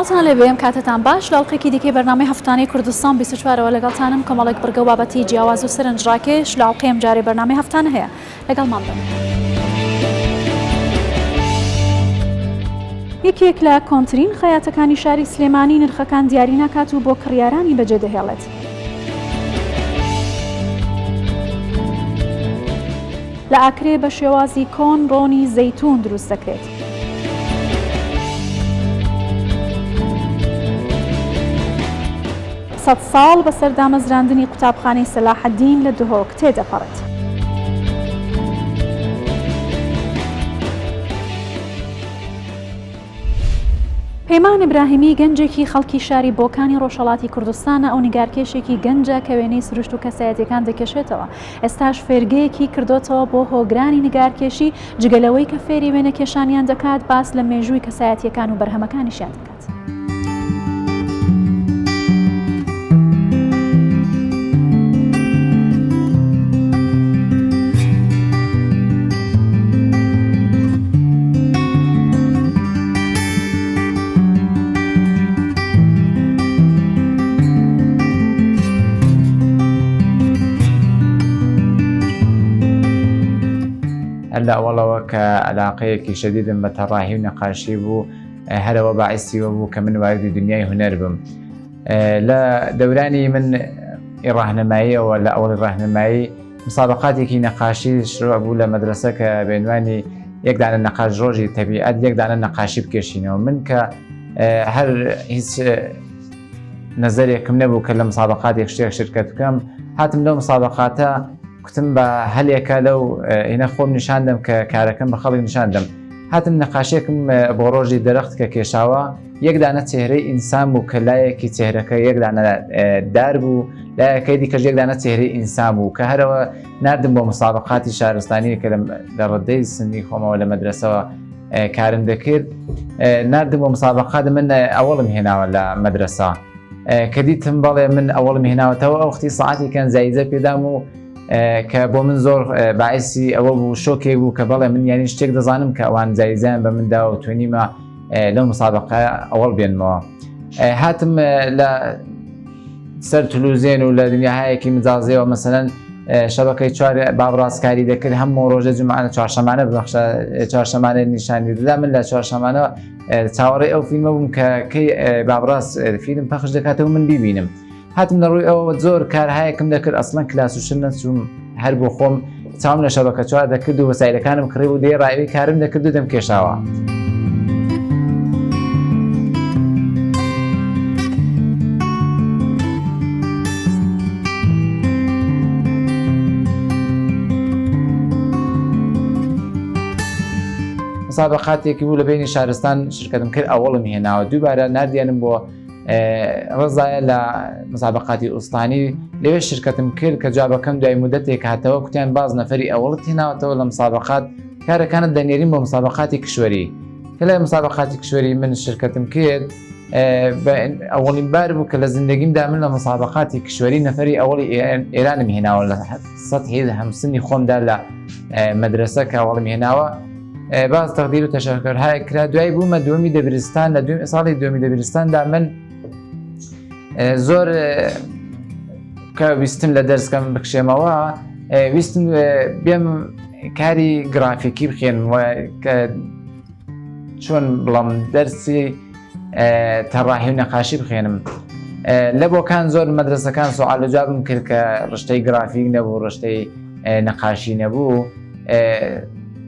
سڵاتان لێ بێم کاتتان باش لاڵقێکی دیکەی بەرنامەی هەفتانەی کوردستان 24ەوە لەگەڵتانم کۆمەڵێک بڕگە و بابەتی جیاواز و سەرنجڕاکێش لاڵقەیەم جارێ بەرنامەی هەفتانە هەیە لەگەڵمان بن. یەکێک لە کۆنترین خەیاتەکانی شاری سلێمانی نرخەکان دیاری ناکات و بۆ کڕیارانی بەجێ دەهێڵێت. لە ئاکرێ بە شێوازی کۆن ڕۆنی زەیتون دروست دەکرێت. سەد ساڵ بەسەر دامەزراندنی قوتابخانەی سەلاحەدین لە دهۆک تێدەپەڕێت. پەیمان ئیبراهیمی گەنجێکی خەڵکی شاری بۆکانی ڕۆژهەڵاتی کوردستانە ئەو نیگارکێشێکی گەنجە کە وێنەی سروشت و کەسایەتیەکان دەکێشێتەوە. ئێستاش فێرگەیەکی کردوتەوە بۆ هۆگرانی نیگارکێشی جگەلەوەی کە فێری وێنەکێشانیان دەکات باس لە مێژووی کەسایەتیەکان و بەرهەمەکانیشیان دەکات. هلا والله كعلاقيك شديد بتراهي ونقاشي بو هذا وباعثي وبو كمن وارد دنياي هنر بم لا دوراني من الرهنمائية ولا أول الرهنمائي مسابقاتي كي نقاشي شروع بو لمدرسة كبعنواني يقدر على النقاش روجي طبيعات يقدر على النقاشي بكشينه ومن ك هر هيس نظرية كم نبو كل مسابقات يشترك شركة كم هاتم لو مسابقاتها كتم بهليكا لو هنا خوم نشاندم ككاركم بخلق نشاندم هاتم نقاشيكم بروجي درخت ككيشاوا يقدر تهري انسان بو كلاي كي تهرك يقدر داربو لا كيدي كيقدر تهري انسان بو كهروا نردم بمسابقات شهرستاني كلام دردي سني خوما ولا مدرسه كارم دكير نردم بمسابقات من اول هنا ولا مدرسه كديتم بالي من اول هنا وتو اختي ساعتي كان زايزه قدامو كبو من زور باعثي أو بو شوكي بو كبلا من يعني شتيك دزانم كأوان زايزان بمن دا وتوني ما لو مسابقة أول بين ما هاتم لا سر تلوزين ولا دنيا هاي كي مزازي ومثلا شبكة شوار باب راس كاري ذكر هم روجة جمعة چهارشنبه بخش چهارشنبه نشان میده من لا چهارشنبه تاوري أو فيلم بوم كي باب راس فيلم بخش دكاته من بيبينم هاتم نروي أو زور كار هاي كم ذكر أصلاً كلاس وشنس هربو خوم تعامل شبكة شوار ذكردو وسائل كانوا مقربوا دي رأيي كارم ذكردو دم كيشاوا مسابقاتي كيقولوا بين شهرستان شركة مكر أول مهنا ودوبارا نارديانم بو رضايا لمسابقات أسطاني ليش شركة مكير كجواب كم داي مدتك حتى وقتين باز نفري أولت هنا وتولى مسابقات كانت دنيرين بمسابقات كشوري كلا مسابقات كشوري من شركة مكير أول باربو كلا زندگيم دامنا مسابقات كشوري نفري أول إيران هنا ولا سطحي همسني خوم دار مدرسة كأول هنا باز تقدير وتشكر هاي كلا دوای بوومە دومی دەبیرستان لە ساڵی دومی دەبیرستاندا من زۆر کە ویستم لە دەرسکەم بکشێمەوە ویستم بێم کاری گرافیکی بخێنم چۆن بڵام دەرسی تەڕاهی و نەقاشی بخێنم لە بۆکان زۆر مەدرسەکان سوال و جوابم کرد کە ڕشتەی گرافیک نەبوو ڕشتەی نەقاشی نەبوو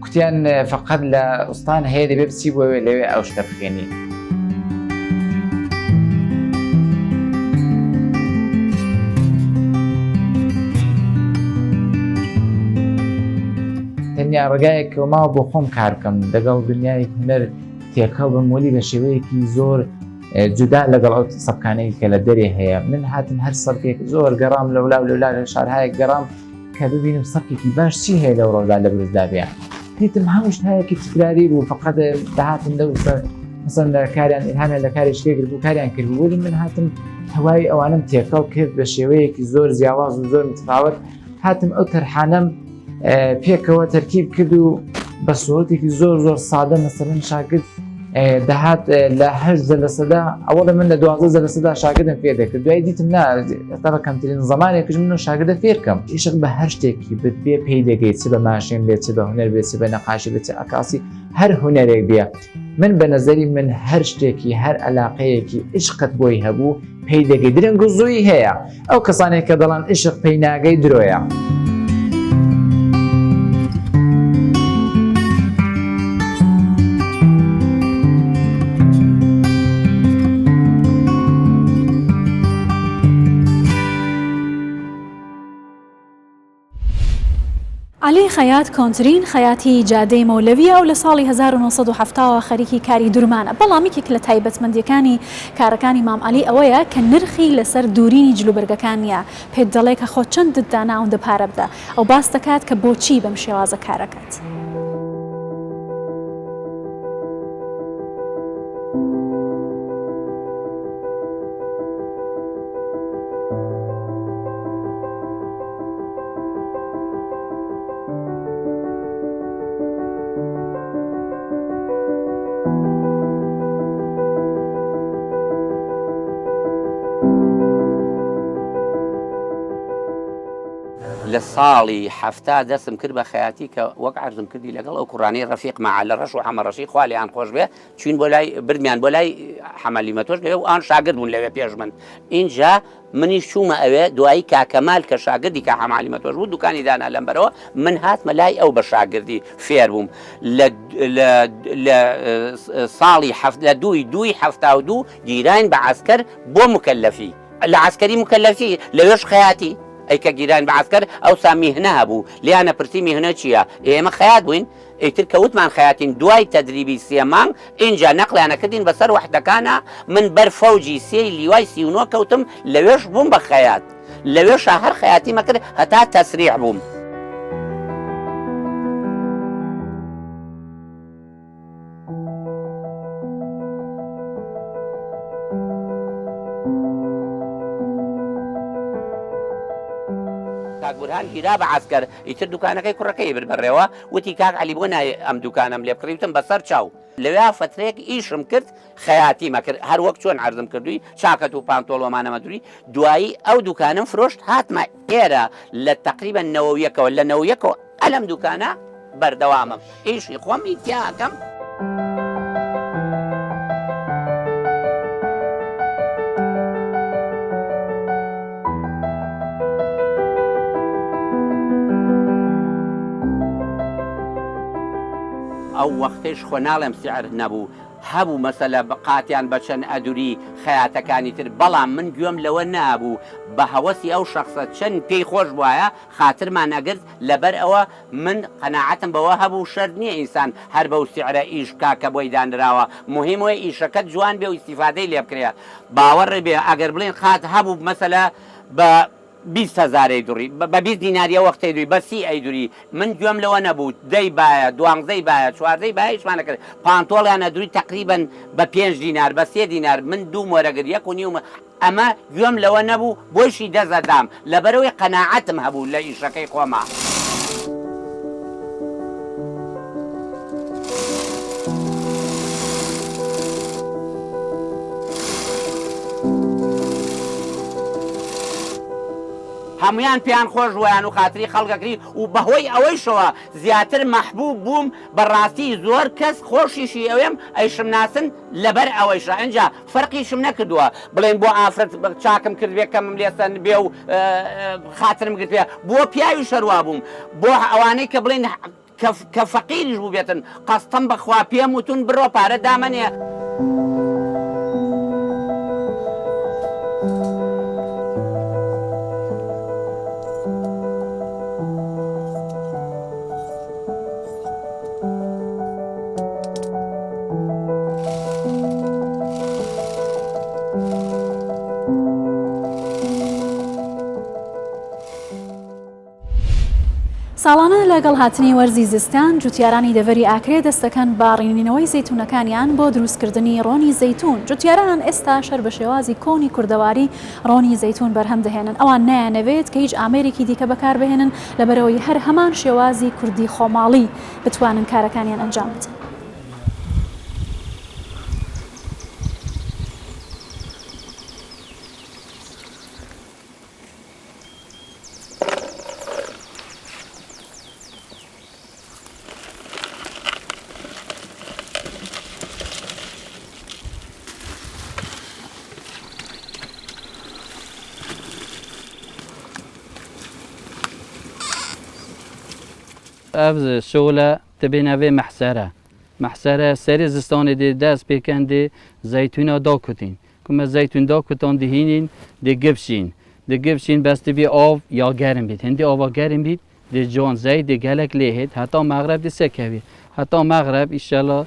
كتيان فقط لأسطان هي اللي بيبسيبوا لوي أو شتبخيني تنيا رجايك وما بخوم كاركم دقل دنياي هنر تيكاو بمولي بشويكي زور جدا لقل سبكاني كلا دري هي من هاتن هر سبكيك زور قرام لولا شعر هاي قرام كاببين بسبكيكي باش شي هي لو رولا لبرزدابيا هيتم هاوش هاي كي تكراري وفقط دهاتن دو مثلا كاريان إلهام لكاري شكي قربو كاريان كربو من هاتم هواي أو أنا متيكاو كيف بشويك زور زياواز وزور متفاوت هاتم أو ترحانم بيكوا تركيب كدو بصورتك زور سادة مثلا شاكد دەهات لە 8% ئەوڵە من لە 12% شاگردم فێر دەکرد دوای دیتم تا بە کەمترین زمانێکش من شاگردە فێرکەم ئیشق بە هەر شتێکی بێ پێی دەگەیت چ بە ماشین بێت چ بە هونەر بێت چ بە نەقاشی بێت ئەکاسی هەر هونەرێک بێ من بە نەزەری من هەر شتێکی هەر عەلاقەیەکی عشقت بۆی هەبوو پێی دەگەی درەنگ و زووی هەیە ئەو کەسانێک کە دەڵان عشق پێی ناگەی درۆیە. علی خەیات کۆنترین خەیاتی جادەی مەولەویە و لە ساڵی 1970 خەریکی کاری دوورمانە بەڵامێکێک لە تایبەتمەندیەکانی کارەکانی مام علی ئەوەیە کە نرخی لەسەر دوورینی جلوبەرگەکان نیە پێت دەڵێ کە خۆ چەندت دانا ئەوەندە پارە بدە ئەو باس دەکات کە بۆچی بەم شێوازە کارەکەت. لە ساڵی هەفتا دەستم کرد بە خەیاتی کە وەک عەرزم کردی لەگەڵ ئەو کوڕانەی ڕەفیقمان لە ڕەش و حەمەڕەشی خوا لێیان خۆش بێ چوین بۆ لای بردمیان بۆ لای حەمەلیمەتۆش لەوێ و ئان شاگرد بوون لەوێ پێش من اینجا منیش چوومە ئەوێ دوایی کاکەمال کە شاگردی کە حەمەلیمەتۆش بوو دوکانی دانا لەمبەرەوە من هاتمە لای ئەو بە شاگردی فێر بووم لە ساڵی لە دوی هەفتا و دوو گیران بە عەسکەر بۆ مکەلەفی لە عەسکەری مکەلەفی لەوێش خەیاتی ئەی کە گیران بە عەسکەر ئەوسا میهنە هەبوو لیانە پرسی میهنە چییە ئێمە خەیات بووین ئیتر کەوتمان خەیاتین دوای تەدریبی 3 مانگ اینجا نەقلیانە کردین بەسەر وەحدەکانە من بەر فەوجی 3 لیوای 39 کەوتم لەوێش بووم بە خەیات لەوێشە هەر خەیاتی مەکرد هەتا تەسریع بووم. کاک بورهان گیرا بە عەسکەر ئیتر دوکانەکەی کوڕەکەی بر بەڕێوە وتی کاک عەلی بۆ نایە ئەم دوکانەم لێ بکڕی وتم بەسەر چاو لەوێ فترەیەک ئیشم کرد خەیاتی مەکرد هەر وەک چۆن عەرزم کردووی چاکەت و پانتۆڵۆمانەمە دووری دوایی ئەو دوکانم فرۆشت هاتمە ئێرە لە تەقریبا نەوەویەکەوە لە نەوەیەکەوە ئەلەم دوکانە بەردەوامم ئیشی خۆمی تیاکەم. ئەو وەختەیش خۆ ناڵێم سیعر نەبوو هەبوو مەسەلە قاتیان بە چەند ئەدوری خەیاتەکانی تر بەڵام من گوێم لەوە نابوو بە هەوەسی ئەو شەخصە چەند پێی خۆش وایە خاترمان نەگرت لەبەر ئەوە من قەناعەتم بەوە هەبوو شەر نییە ئینسان هەر بەو سیعرە ئیش کاکە بۆی دانراوە مهمەوەی ئیشەکەت جوان بێ و ئیستیفادەی لێ بکرێ باوەڕێ بێ ئەگەر بڵێن خات هەبوو مەسەلە بە 20,000 دووری بە 20 دیناریە وەختەی دووری بە 30 ئەیدوری من گوێم لەوە نەبوو دەی باە دوانزەی باە چواردەی باایشمان نەکرد پانتۆڵیانە دووری تقریبن بە 5 دینار بە 3 دینار من دوو مۆرەگر 1.5 ئەمە گوێم لەوە نەبوو بۆشی دەزەدام لەبەرەوەی قەناعەتم هەبوو لە ئیشەکەی خۆما. هەمویان پێیان خۆش ویان و خاتری خەڵکەکری و بەهۆی ئەوەیشەوە زیاتر مەحبوب بووم بەڕاستی زۆر کەس خۆشیشی ئەوێم ئەیشم ناسن لەبەر ئەوەیشە ئەنجا فەرقیشم نەکردووە بڵێن بۆ ئافرەت چاکم کرد بێ کەمم لێسەن بێ و خاترم گرت بێ بۆ پیاوی شەروا بووم بۆ ئەوانەی کە بڵێن کە فەقیریش بوو بێتن قەستەم بەخوا پێم وتون بڕۆ پارە دامەنێ. ساڵانە لەگەڵ هاتنی وەرزی زستان جوتیارانی دەڤەری ئاکرێ دەستەکەن باڕێنینەوەی زەیتونەکانیان بۆ دروستکردنی ڕۆنی زەیتون. جوتیاران ئێستا شەر بە شێوازی کۆنی کوردەواری ڕۆنی زەیتون بەرهەم دەهێنن ئەوان نایانەوێت کە هیچ ئامێرێکی دیکە بەکار بهێنن لەبەرەوەی هەر هەمان شێوازی کوردی خۆماڵی بتوانن کارەکانیان ئەنجام بدەن. أبز شغلة تبينا في محسرة سری زستان دی دست بکن دی زیتون دا کتین کما زیتون دا کتان دهینین دی گبشین بس دی آب یا گرم بید هندی آب گرم بید دی جان زید دی گلک لیهید حتی مغرب دی سکوی حتی مغرب ایشالا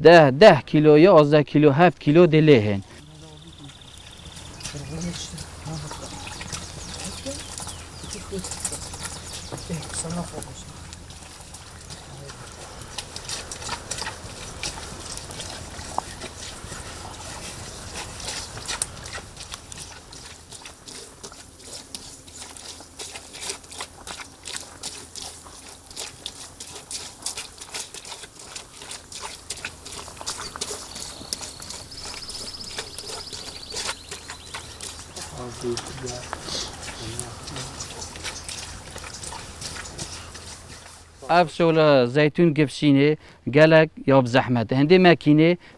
10 کیلو یا 11 کیلو 7 کیلو دی لیهین اف شغل زیتون گفشینه گلک یا بزحمت هندی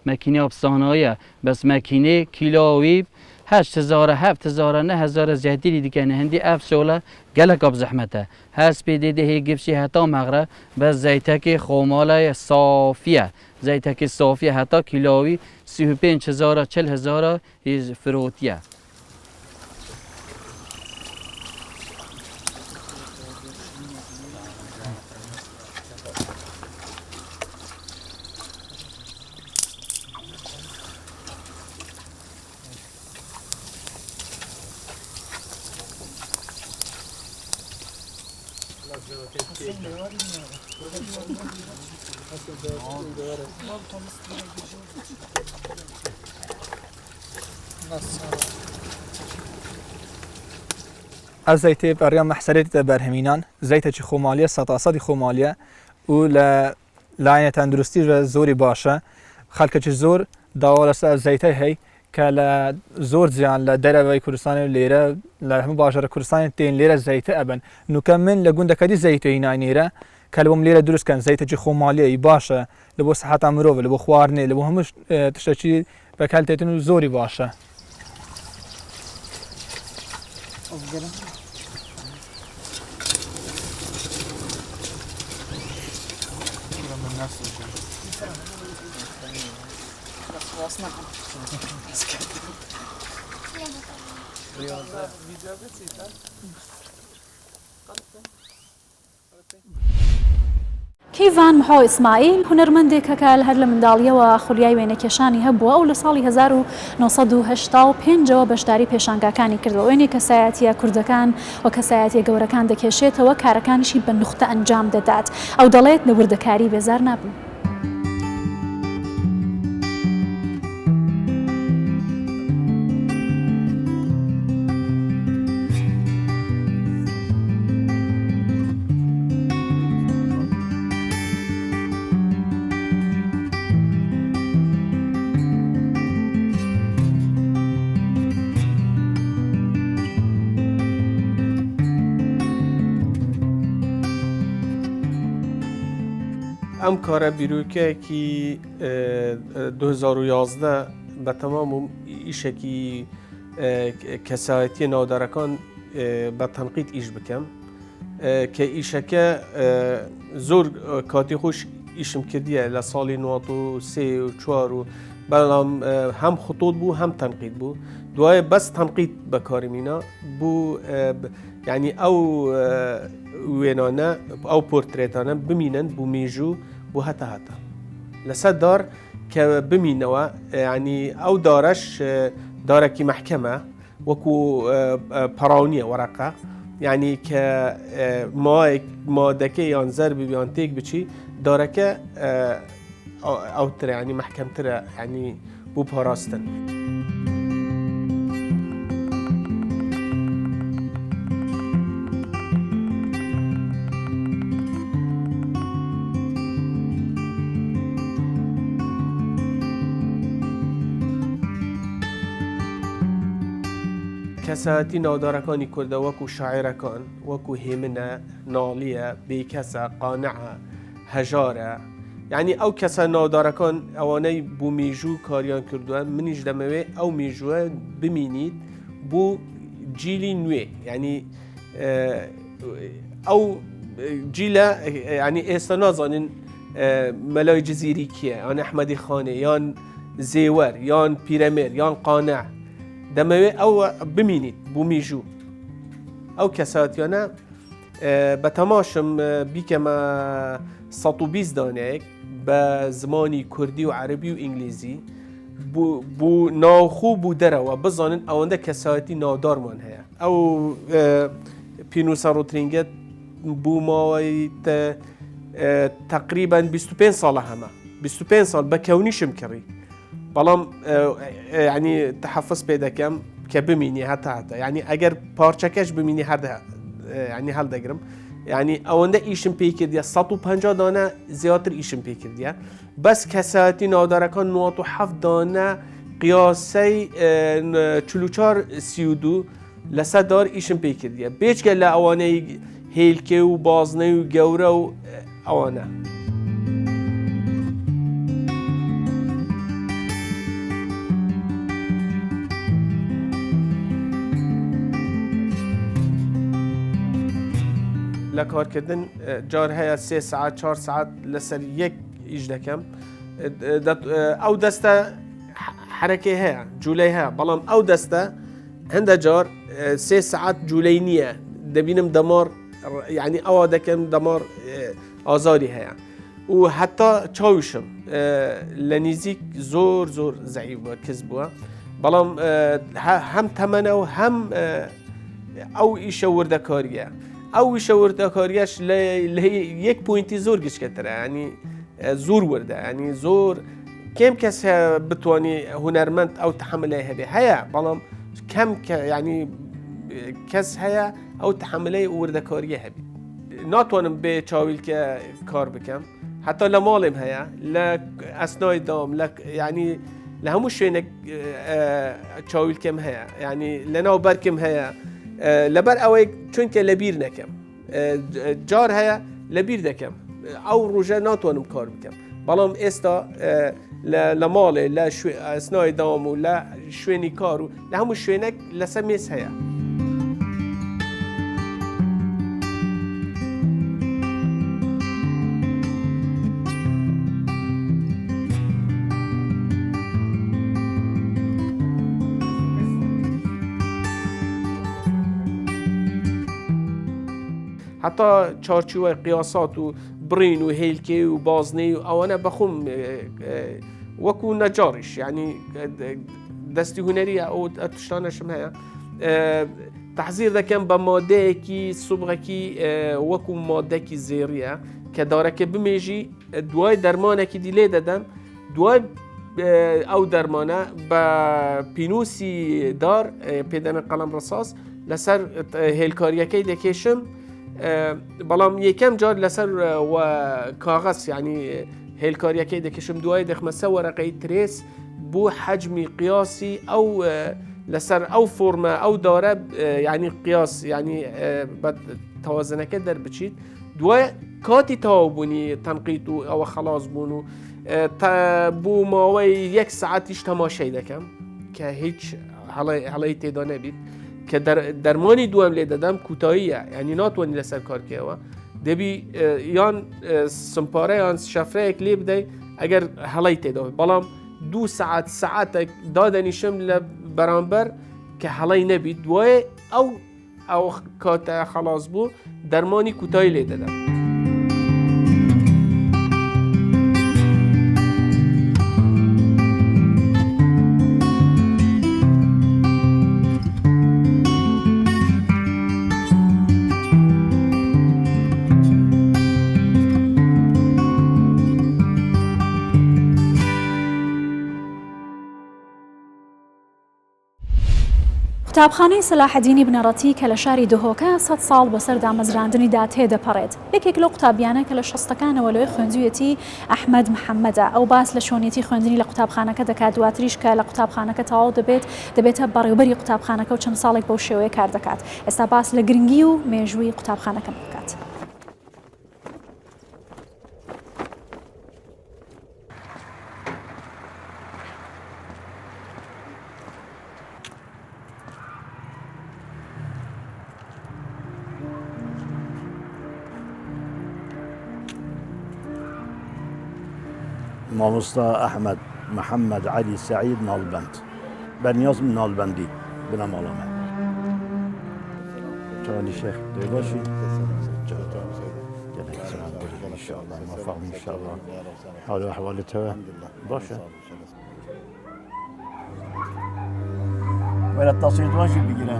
مکینه اب صنایع بس مکینه کیلویی 8000 7000 9000 زیادی دیگه نه هندی اف شغل گلک اب زحمته هست بیده هی گفشی حتی مغرب بس زیتک خماله صافیه زیتک صافیه حتی کیلویی 35000 40000 هیز فروتیه از زیت برای محصولات برهمینان زیت چی خمالیه سطاسات خمالیه و لعنت تندرستی و زوری باشه خلک چی زور داوالس از زیت هی که زور زیان لدره کردستان لیره لهم باجر کردستان تین لیره زیت ابن نکمل لگونده کدی زیت اینا نیره کلبم لیره درست کن زیت چی خمالیه باشه لبو صحت امروه لبو خوارنه لبو همش تشتچی بکلتتون زوری باشه کیوان محو اسماعیل هنرمندێکە کە هەر لە منداڵیەوە خولیای وێنەکێشانی هەبووە و لە ساڵی 1985ەوە بەشداری پێشانگاکانی کردەوە وێنێ کەسایەتیە کوردەکان و کەسایەتیە گەورەکان دەکێشێتەوە کارەکانیشی بە نوختە ئەنجام دەدات ئەو دەڵێت لە وردەکاری بێزار نابن. ام کار بیروکه کی 2011 به تمام ایشه کی کسایتی نادرکان به تنقید ایش بکم که ایشه که زور کاتی خوش ایشم کردیه لسالی 93 و 4 و بلام هم خطوط بو هم تنقید بو دوای بس تنقید بکاری مینا بو یعنی او وینانه او پورتریتانه بمینن بو میجو بو هتا لسد دار که بمینوا یعنی او دارش دارکی محکمه وکو پراونیه ورقه یعنی که ما دکه یان ضربی بیان تیک بچی دارکه او تر یعنی محکم تر یعنی بو پاراستن کساتی نادارکانی کرده وکو شاعرکان وکو همنه نالیه بیکسه قانعه هجاره یعنی او کسا نادارکان اوانه بو میجو کاریان کردوان منیش دموه او میجوه بمینید بو جیلی نوی یعنی او جیلا یعنی ئێستا نازانین مەلای جزیری کیە یان ئەحمەدی خانێ یان زێوەر یان پیرەمێر یان قانع دەمەوێت ئەوە بمینیت بوو میژوو ئەو کەساتیانە بە تەماشم بیکەمە 120 دانەیەک بە زمانی کوردی و عەربی و ئینگلیزی بوو ناوخۆ بوو دەرەوە بزانن ئەوەندە کەسایەتی ناودارمان هەیە ئەو پینوسە ڕۆترینگەت بوو ماوەی تقریبا 25 ساڵە هەمە 25 ساڵ بە کەونیشم کڕی بەڵام ینی تحفظ پێ دەکەم کە بمینی هەتا ینی ئەگەر پارچەکەش بمینی ینی هەڵدەگرم ینی ئەوەندە ئیشم پێی کردیە 150 دانە زیاتر ئیشم پێ کردیە بەس کەسایەتی ناودارەکان 97 دانە قیاسەی 44 32 لەسەر دار ئیشم پێی کردیە بێچکە لە ئەوانەی هێلکێ و بازنەی و گەورە و ئەوانە. لە کارکردن جار هەیە 3 ساعت 4 ساعت لەسەر یەک ئیش دەکەم ئەو دەستە حرەکەی هەیە جوولەی هەیە بەڵام ئەو دەستە هەندە جار 3 ساعت جوولەی نییە دەبینم دەمار یعنی ئەوە دەکەم دەمار ئازاری هەیە و حتا چاویشم لە نزیک زۆر زەعیف بووە کەس بووە بەڵام هەم تەمەنە و هەم ئەو ئیشە وردەکاریە ئەو ویشە وردەکاریەش لە یەک پوینتی زۆر گشتکەترە ینی زۆر وردە ینی زۆر کێم کەس بتوانانی هونەرمەند ئەو تحملای هەبێ هەیە بەڵام کەم ینی کەس هەیە ئەو تحملەی وردەکاریە هەبێت ناتوانم بێ چاویلکە کار بکەم حتا لە ماڵێم هەیە لە ئەسنای دام ینی لە هەموو شوێنێک چاویلکەم هەیە ینی لە ناو بەرکم هەیە لەبەر ئەوەی چونکە لەبیر نەکەم جار هەیە لەبیر دەکەم ئەو ڕۆژە ناتوانم کار بکەم بەڵام ئێستا لە ماڵێ لە ئەسنای دام و لە شوێنی کار و لە هەموو شوێنێک لەسەر مێز هەیە. حتا چارچوبە قیاسات و برین و هێلکێ و بازنەی و ئەوانە بەخۆم وەکو نەجاریش ینی دەستی هونەریە ئەو تشتانەشم هەیە تەحزیر دەکەم بە مادەیەکی سوبغەکی وەکو مادەکی زێریە کە دارەکە بمێژی دوای دەرمانێکی دیلێ دەدەم دوای ئەو دەرمانە بە پینوسی دار پێدەنە قەڵەم ڕساس لەسەر هێلکاریەکەی دەکێشم بەڵام یەکەم جار لەسەر کاغەس ینی هێلکاریەکەی دەکەشم دوای دەخمەسە وەرەقەی ترێس بۆ حەجمی قیاسی ئەو لەسەر ئەو فۆرمە ئەو دارە ینی قیاس ینی بە تەوازنەکە دەربچیت دوای کاتی تەواوبوونی تەنقیت و ئەوە خەلاص بوون و بۆ ماوەی 1 ساعتیش تەماشای دەکەم کە هیچ هەڵەی تێدا نەبیت کە دەرمانی دوام لێ دەدەم کوتاییە ینی ناتوانانی لەسەر کارکەوە دەبی یان سمپارە یان شەفرەیەک لێ بدەی ئەگەر هەڵەی تێدا بەڵام 2 ساعتێک دادەنیشم لە بەرامبەر کە هەڵەی نەبیت دوای ئەو کاتە خەلاص بوو دەرمانی کوتایی لێ دەدەم. قوتابخانەی سەلاحەدینی بنەڕەتی کە لە شاری دهۆکە 100 ساڵ بەسەر دامەزراندنیدا تێدەپەڕێت یەکێک لەو قوتابیانە کە لە 60ەکانەوە لەوەی خوێندوویەتی ئەحمەد محەممەدە ئەو باس لە شۆنیەتی خوێندنی لە قوتابخانەکە دەکات دواتریش کە لە قوتابخانەکە تەواو دەبێتە بەڕێوبەری قوتابخانەکە و چەند ساڵێک بەو شێوەیە کار دەکات ئێستا باس لە گرنگی و مێژووی قوتابخانەکەم بکات. مامۆستا ئەحمەد محەممەد علی سعید ناڵبند بەنیاز من ناڵبندی بنە ماڵەمە چۆنی شێخ دێ باشی موفق إن شاء الله حال أحوالتها باشا ولا التصويت واجب بقينا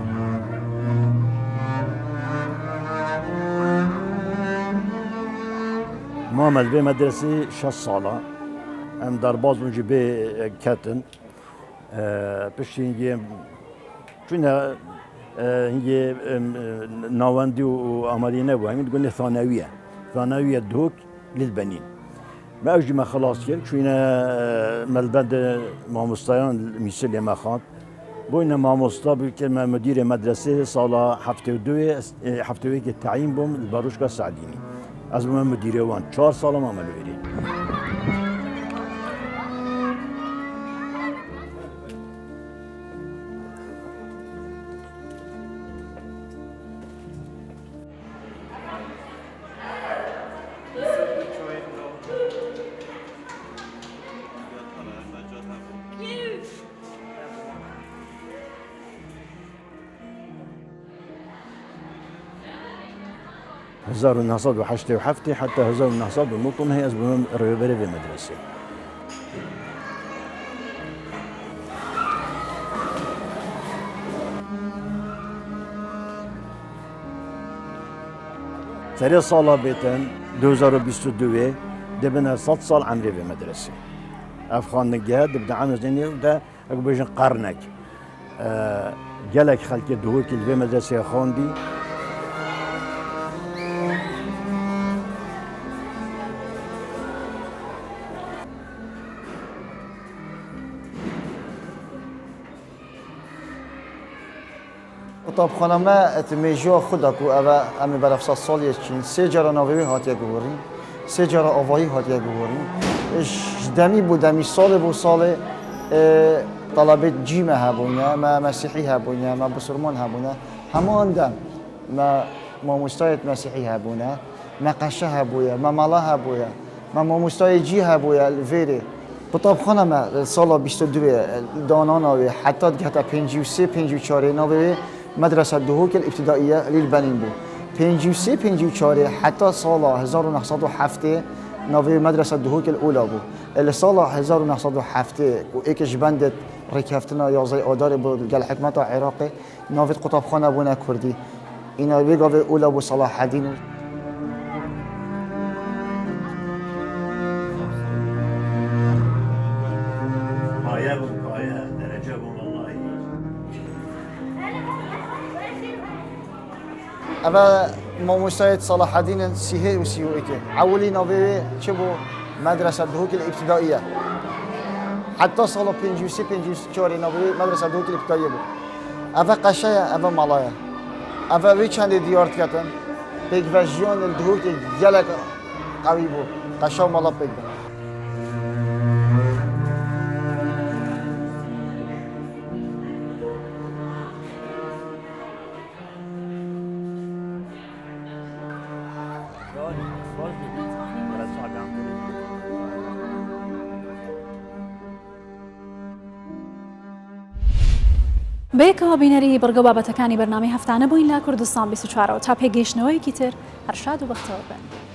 محمد بي مدرسة 6 صالة ام درباز ونجي بي كاتن باش هنجي كنا هنجي ناوندي وعملينا وهم تقولنا ثانوية دوك للبنين ما أجي ما خلاص كل شوينا ملبند ماموستایان میسل ما خاند بوينا ماموستا بكلمة مدير مدرسة صالة حفتوي التعيين بوم الباروشكا سعديني از بوم مدير وان 4 سالة ما ملويري هزار النهضة وحشتي وحفتي حتى هزار النهضة بمطن هي أزبون ريبري في مدرسة ثلاث صالة بيتن 2022 دبنا 6 صال عمري في مدرسة أفخان نجاد دبنا عام زيني وده أقبل قرنك جالك خلك دهوك في مدرسة خاندي طب خانم اتمیجو خدا کو اوا امی برافسا سالی چین سه جرا نوی هاتیه گوریم سه جرا آوایی هاتیه گوریم دمی بود دمی سال بود سال طلبه جیمه هبونه ما مسیحی هبونه ما بسرمان هبونه همان دم ما مستعد مسیحی هبونه ما قشه هبويه ما مالا هبويه ما مستعد جی هبويه الفيري بطاب خانم سال 22 دانانوی حتی گهت 53 54 نوی مدرسة دهوك الابتدائية للبنين بو 53 54 حتى سال 1907 نوي مدرسة دهوك الأولى بو اللي سال 1907 وإيكش بندت ركفتنا يازي آدار بو قال حكمة عراقي نوي قطب خانة بونا كردي إنا بيقاوي أولى بو صلاح الدين أبا مستعد صلاح الدين سيهي وسيوئك عولي نوبي شبو مدرسة دهوك الابتدائية حتى صلاح بنجوسي شوري نوبي مدرسة دهوك الابتدائية بو أبا قشايا أبا مالايا أبا وي چند ديارت كتن بيك فجيون الدهوك جلق قوي بو قشا مالا بيك بەیەکەوە بینەری بەرگە بابەتەکانی بەرنامەی هەفتانە بووین لە کوردستان 24 تا پێگەیشتنەوەیەکی تر هەرشاد و بەختەوە بن.